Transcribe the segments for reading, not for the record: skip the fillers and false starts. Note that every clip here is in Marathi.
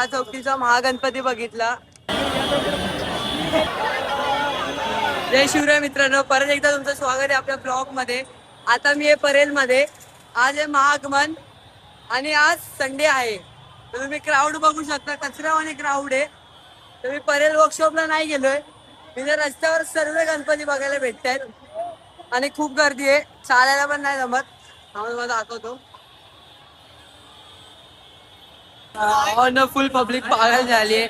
काळा चौकीचा महागणपती बघितला। जय शिवराय मित्रांनो, परत एकदा तुमचं स्वागत आहे आपल्या ब्लॉग मध्ये। आता मी आहे परेल मध्ये। आज आहे महागमन आणि आज संडे आहे, तर तुम्ही क्राऊड बघू शकता, कचरावाणी क्राऊड आहे। तर मी परेल वर्कशॉपला नाही गेलोय, मी रस्त्यावर सर्व गणपती बघायला भेटतायत आणि खूप गर्दी आहे, चालायला पण नाही जमत। मला दाखवतो, फुल पब्लिक पागल झाली आहे।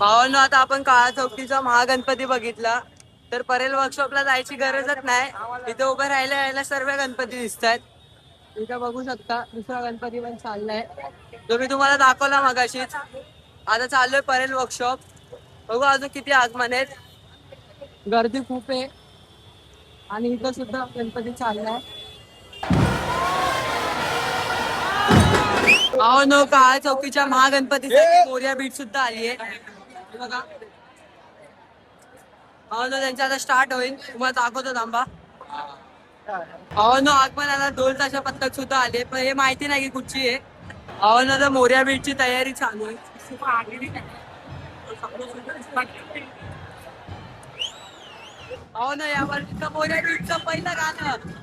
भावांनो, आता आपण काळा चौकीचा महागणपती बघितला, तर परेल वर्कशॉपला जायची गरजच नाही। इथे उभे राहिल्या सर्व गणपती दिसत आहेत। इथे बघू शकता दुसरा गणपती पण चाललाय, जो मी तुम्हाला दाखवला मगाशीच। आता चाललोय परेल वर्कशॉप, बघू अजून किती आगमन आहेत, गर्दी खूप आहे आणि इथं सुद्धा गणपती चाललाय। भावांनो, काळा चौकीच्या महागणपतीसाठी मोरया बीट सुद्धा आली आहे बघा। भावांनो, त्यांचा आता स्टार्ट होईल, तुम्हाला दाखवतो थांबा। भावांनो, आगमनाला ढोल ताशा पथक सुद्धा आले, पण हे माहिती नाही की कुठची आहे। भावांनो, आता मोरया बीटची तयारी चालू आहे। भावांनो, यावर मोरया बीटचं पहिलं गाणं।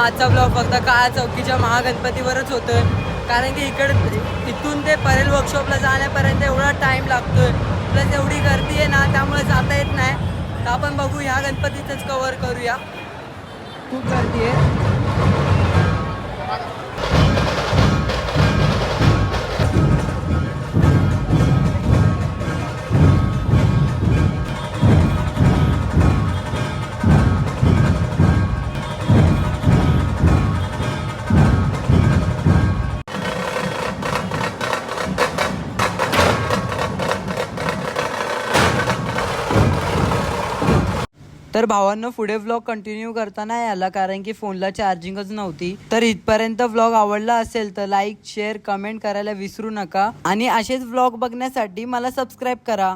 आजचा ब्लॉग फक्त काळा चौकीच्या महागणपतीवरच होतोय, कारण की इथून ते परेल वर्कशॉपला जाण्यापर्यंत एवढा टाइम लागतोय, प्लस एवढी गर्दी आहे ना, त्यामुळे जाता येत नाही. तर आपण बघू ह्या गणपतीचंच कव्हर करूया. खूप गर्दी आहे. तर भावांनो, पुढे व्लॉग कंटिन्यू करताना याला, कारण की फोनला चार्जिंगच नव्हती. तर इथपर्यंत व्लॉग आवडला असेल तर लाईक, शेअर, कमेंट करायला विसरू नका. आणि असेच व्लॉग बघण्यासाठी मला सबस्क्राईब करा.